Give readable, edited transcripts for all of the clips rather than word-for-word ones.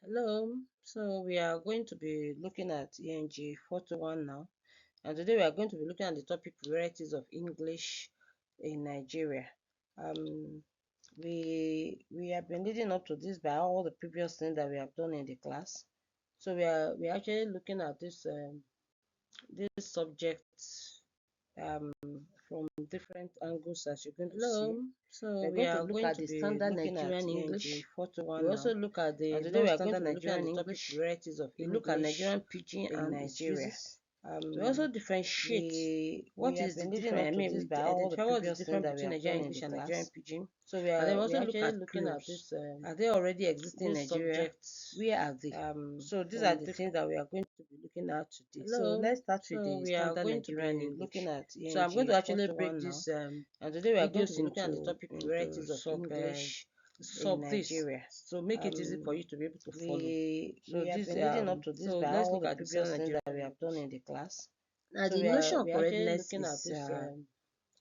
Hello, so we are going to be looking at ENG421 now, and today we are going to be looking at the topic varieties of English in Nigeria. We have been leading up to this by all the previous things that we have done in the class. So we are actually looking at this subject um, from different angles, as you're going to see. So we are going to be Standard Nigerian English. We also look at the non-standard Nigerian English. Varieties of English. We look at Nigerian pidgin and Nigeria. We also differentiate what is the difference. I mean, we identify what is the difference between Nigerian English and Nigerian pidgin. So we are, and then we also look at looking at this. Are they already existing in Nigeria? Where are they? So these are the things that we are going to be looking at today. So let's start with the Standard Nigerian English. Looking at so I'm going to actually break this and today we are going to be looking at the topic varieties of English. Solve this so make it easy for you to be able to follow. So this leading up to this so let's look at the previous things that we have done in the class. Now so the notion of correctness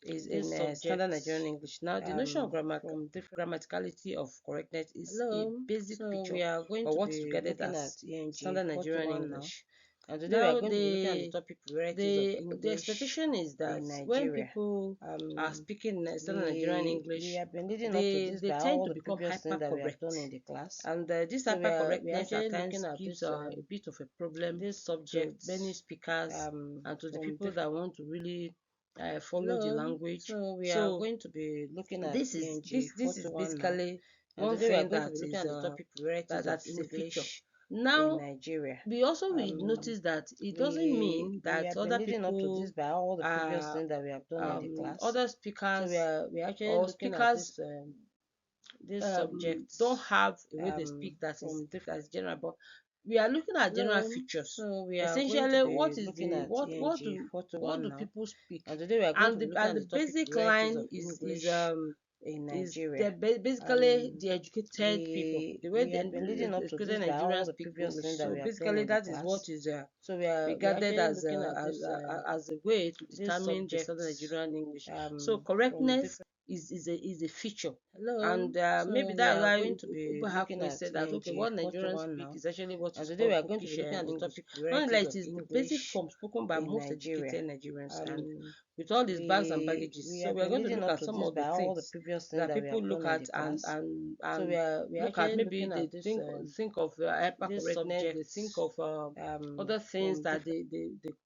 is in Standard Nigerian English. Now the notion of grammaticality of correctness is a basic feature of what is regarded as Standard Nigerian English. And today we are going to be looking at the topic varieties of English. The expectation is that when people are speaking Standard Nigerian English, they tend to become hyper-correct. And this hyper-correctness at times gives a bit of a problem this subject to many speakers and to the people that want to really follow the language. So we are going to be looking at this is basically one thing that is that's a feature. Now, we also will notice that it doesn't mean that other people other speakers or speakers don't have a way they speak that is general, but we are looking at general features. So we are essentially what is the what do people speak? And today we are going to look at the basic line is basically the educated people, the way the educated Nigerians speak English. So basically that is what is regarded as a way to determine the Southern Nigerian English. So correctness is a feature. And maybe that's why people have said that okay, what Nigerians speak is actually what is today we are going to be looking at the topic. Nonetheless, it is the basic form spoken by most educated Nigerians, and with all these bags and baggages. So we are going to look at some of the things that people look at and look at. Maybe they think of hyper-correctness, they think of other things that they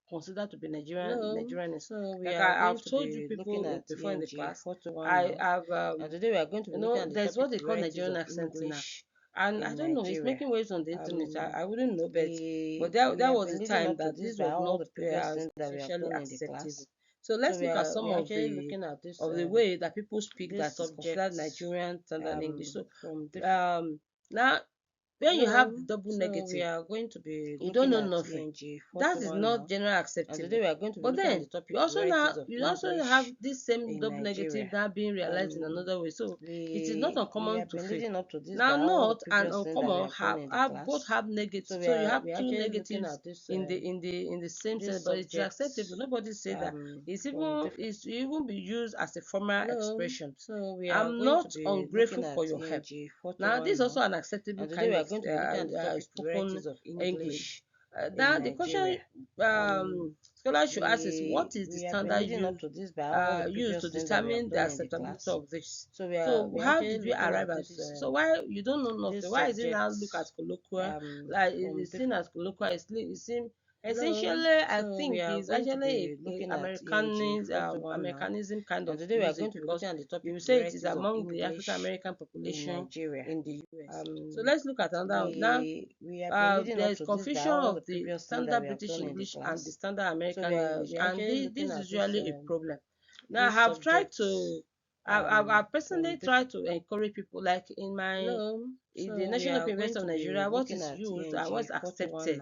consider to be Nigerian. So we I've told you people before in the class. I have and today we are going to be looking at there's what they call Nigerian accent now. And I don't know, it's making waves on the internet. I wouldn't know, but that was the time that this was not socially acceptable. So let's look at some of the way that people speak that considered Nigerian Standard English. So now when you have double negative, we are going to be you don't know nothing. That is not generally acceptable. And today we are going to but then you also have this same double negative now being realized in another way. So it is not uncommon to fail. Now not and uncommon have both have negatives. So you have two negatives in the same sense, but it's acceptable. Nobody say that. It's even be used as a formal expression. So we are I'm not ungrateful for your help. Now this is also an acceptable kind of spoken English. Now the question scholars should ask is what is the standard used to determine the acceptability of this? So how did we arrive at this? So why you don't know nothing? Why is it now look at colloquial like it's seen as colloquial? It's seen essentially I think it's actually a Americanism kind of today we are going to because you say it is among the African American population in the US. So let's look at another one. Now there is confusion of the standard British English and the standard American English, and this is usually a problem. Now I have tried to I've personally tried to encourage people like in my in the National University of Nigeria, what is used and what's accepted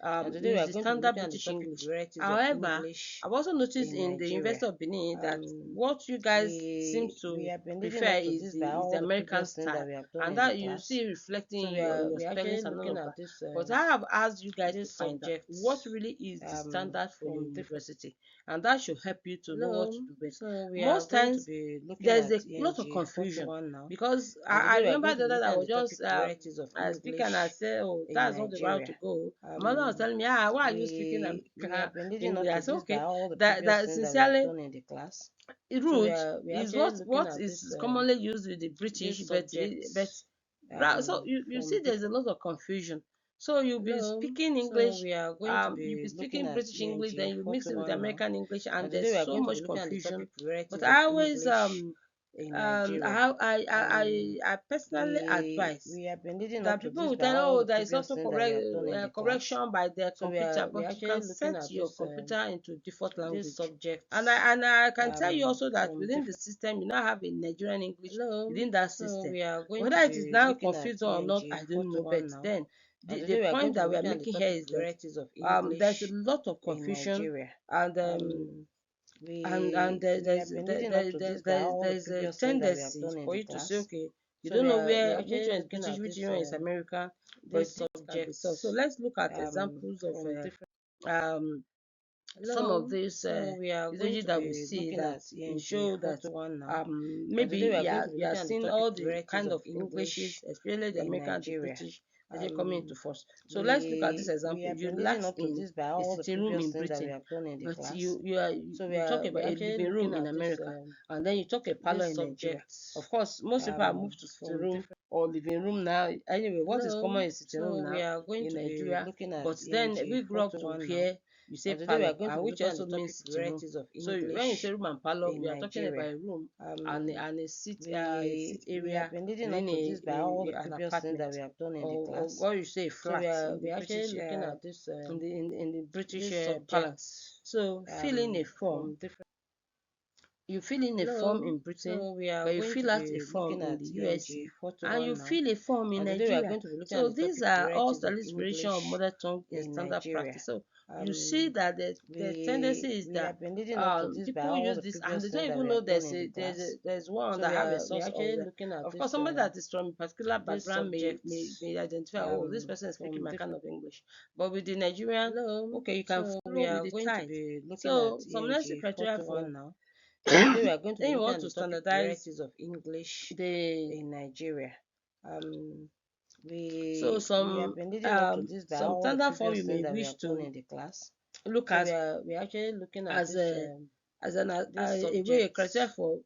is the standard British English. However, I've also noticed in the University of Benin that what you guys seem to prefer is the American style, and that you see reflecting in your spellings and all of that. But I have asked you guys to find out what really is the standard for your university, and that should help you to know what to do best. Most times there's a lot of confusion because I remember the other day I was just speaking and I said, oh, that's not the route to go. My mother was telling me, why are you speaking English? I said, okay, that sincerely root is what is commonly used with the British, so you see there's a lot of confusion. So you'll be speaking English, you'll be speaking British English, then you mix it with American English, and there's so much confusion. But I always I personally advise that people will tell, oh, there is also correction by their computer, but you can set your computer into default language. And I can tell you also that within the system, you now have a Nigerian English within that system. Whether it is now confused or not, I don't know. But then the point that we are making here is that there's a lot of confusion, and there's a tendency for you to say, okay, you don't know which one is British, which one is American, but so let's look at examples of um some of these usages that we see that show that maybe you are seeing all the kind of Englishes, especially the American and the British, as they come into force. So let's look at this example. You relax in a sitting room in Britain, but you talk about a living room in America, and then you talk a parlor in Nigeria. Of course, most people have moved to sitting room or living room now. Anyway, what is common is sitting room now in Nigeria, but then we grew up to hear you say parlor, and which also means sitting room. So when you say room and parlor, we are talking about a room and a seat area within an apartment, or what you say flat in the British in the British parlance. So fill in a form. You fill in a form in Britain, but you fill out a form in the USA, and you fill a form in Nigeria. So these are all stylistic variation of mother tongue in standard practice. So you see that the tendency is that people use this and they don't even know there's one that have a source of course, somebody that is from a particular background may identify, oh, this person is speaking my kind of English. But with the Nigerian, okay, you can follow with the type. So some necessary criteria for then you want to standardize of English in Nigeria. So some standard form you may wish to look at as a way, a criteria for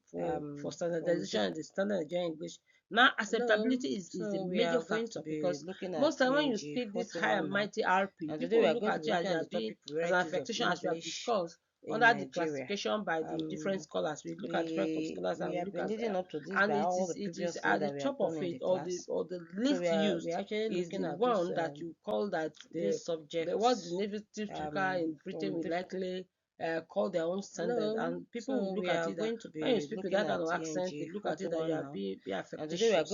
standardization in the standard Nigerian English. Now, acceptability is the major factor, because most time when you speak this high and mighty RP, people look at you as an affectation, as we have discussed under the classification by the different scholars. We look at different scholars and we look at and it is at the top of it, or the least used is the one that you call that what the native speaker in Britain will likely call their own standard, and people will look at it that when you speak with that kind of accent, they look at it that you are being affectitious.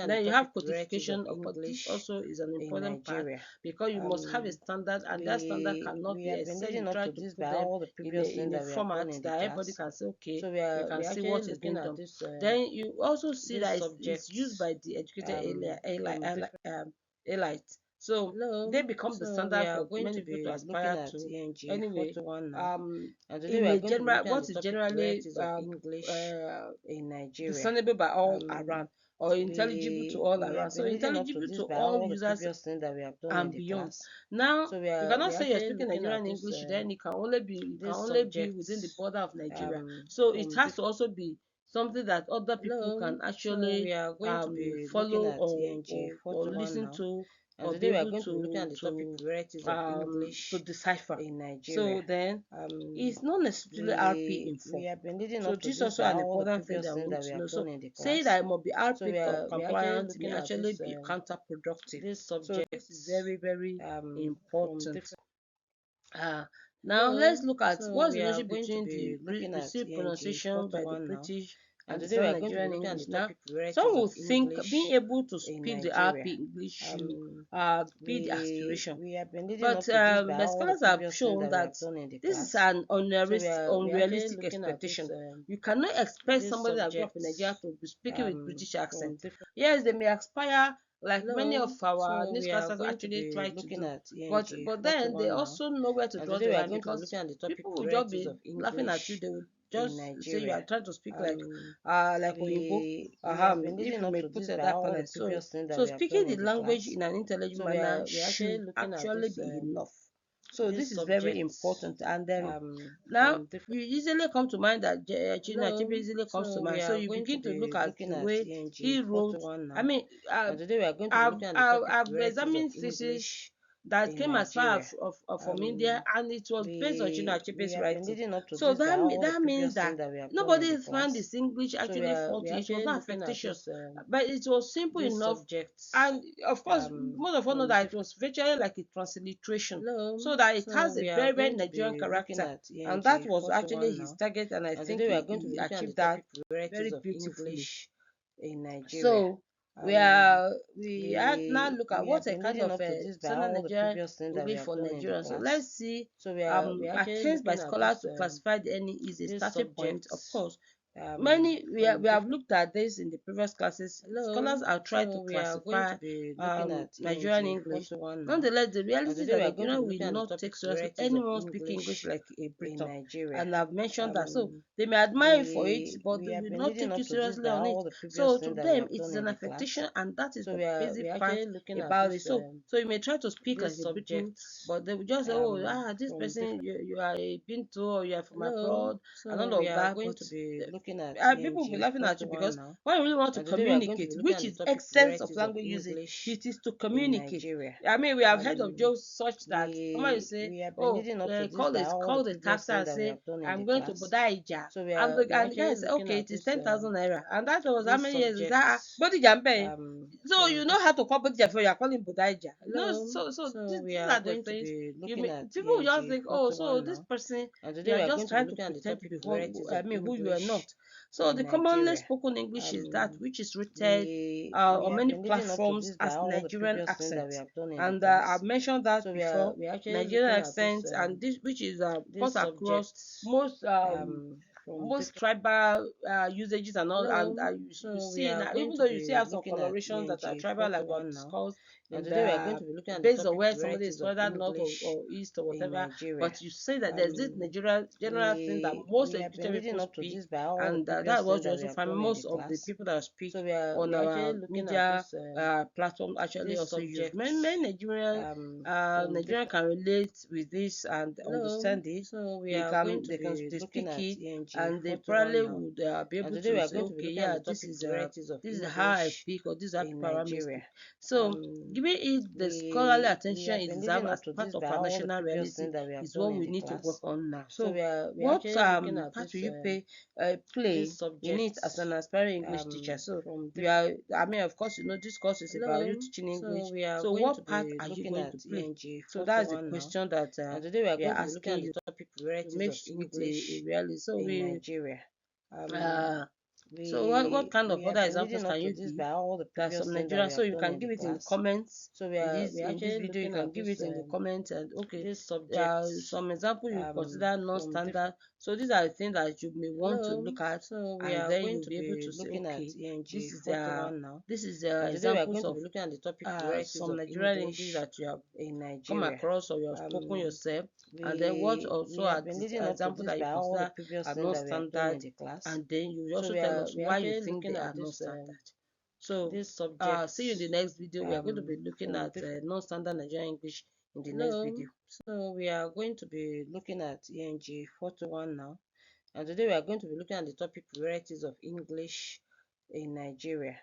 Then you have codification, of course, this also is an important part, because you must have a standard, and that standard cannot be except you try to put them in a format that everybody can say, okay, you can see what is being done. Then you also see that it's used by the educated elites. So they become the standard for many people to aspire to. Anyway, in a general, what is generally discernible by all around, or intelligible to all around. So intelligible to all users and beyond. Now you cannot say you're speaking Nigerian English, then it can only be within the border of Nigeria. So it has to also be something that other people can actually follow or listen to, or be able to decipher in Nigeria. So then it's not necessarily RP in form. So this is also an important thing that we need to know. So saying that it must be RP compliant may actually be counterproductive. This subject is very, very important. Now let's look at what's the relationship between the received pronunciation by the British and the Standard Nigerian English. Now, some will think being able to speak the RP English should be the aspiration. But the scholars have shown that this is an unrealistic expectation. You cannot expect somebody that grew up in Nigeria to be speaking with British accent. Yes, they may aspire, like many of our news classes actually try to do, but then they also know where to draw the line, because people will just be laughing at you. They will just say you are trying to speak like Oyibo. If you may put it that panel. So speaking the language in an intelligent manner should actually be enough. So this is very important. And then now you easily come to mind that Chinua Achebe easily comes to mind. So you begin to look at the way he wrote. I mean, I've examined thesis that came as far as from India, and it was based on Chinua Achebe's writing. So that means that nobody found this English actually faulty. It was not fictitious, but it was simple enough. And of course, most of us know that it was virtually like a transliteration, so that it has a very, very Nigerian character, and that was actually his target. And I think he achieved that very beautifully. So we now look at what a kind of Standard Nigerian English for Nigerians. So let's see. Attempts by scholars to classify the NE is a starting point, of course. We have looked at this in the previous classes. Scholars are trying to classify Nigerian English. Nonetheless, the reality is that Nigerians will not take seriously anyone speaking English like a Briton, and I've mentioned that. So they may admire you for it, but they will not take you seriously on it. So to them, it is an affectation, and that is the basic fact about it. So you may try to speak like a Briton, but they will just say, oh, this person, you are a Binto, or you are from abroad, and all of that. But people will be laughing at you, because when you really want to communicate, which is essence of language usage, it is to communicate. I mean, we have heard of jokes such that somebody say, call the taxi and say, I'm going to Bodaija. And the guy say, okay, it is 10,000 naira. And that was how many years is that? Bodija Mbe. So you know how to call Bodija before you are calling Bodaija. No, so these are the things people will just think, so this person, you are just trying to pretend to be who you are not. So the commonly spoken English is that which is written on many platforms as Nigerian accent, and I've mentioned that before. Nigerian accent, and this which is cut across most tribal usages and all, and you see now, even though you see have some colorations that are tribal, like we have discussed, and based on where somebody is, whether north or east or whatever, but you say that there's this Nigerian general thing that most educated people speak, and that was also find most of the people that speak on our media platform actually also use. Many Nigerian can relate with this and understand it. They speak it, and they probably would be able to say, okay, yeah, this is how I speak, or this is how people around me speak. So giving it the scholarly attention it deserves as part of our national reality is what we need to work on now. So what part will you play in it as an aspiring English teacher? So I mean, of course, this course is about you teaching English. So what part are you going to play? So that's the question that we are asking you to make it a reality. So so what kind of other examples can you give? There's some Nigerian, so you can give it in the comments. In this video, you can give it in the comments, and okay, some example you consider non-standard. So these are the things that you may want to look at, and then you'll be able to say, okay, this is examples of some Nigerian English that you have come across or you have spoken yourself, and then what also are the examples that you consider are non-standard, and then you also tell us why you think they are non-standard. So see you in the next video. We are going to be looking at non-standard Nigerian English in the next video. So we are going to be looking at ENG421 now, and today we are going to be looking at the topic varieties of English in Nigeria.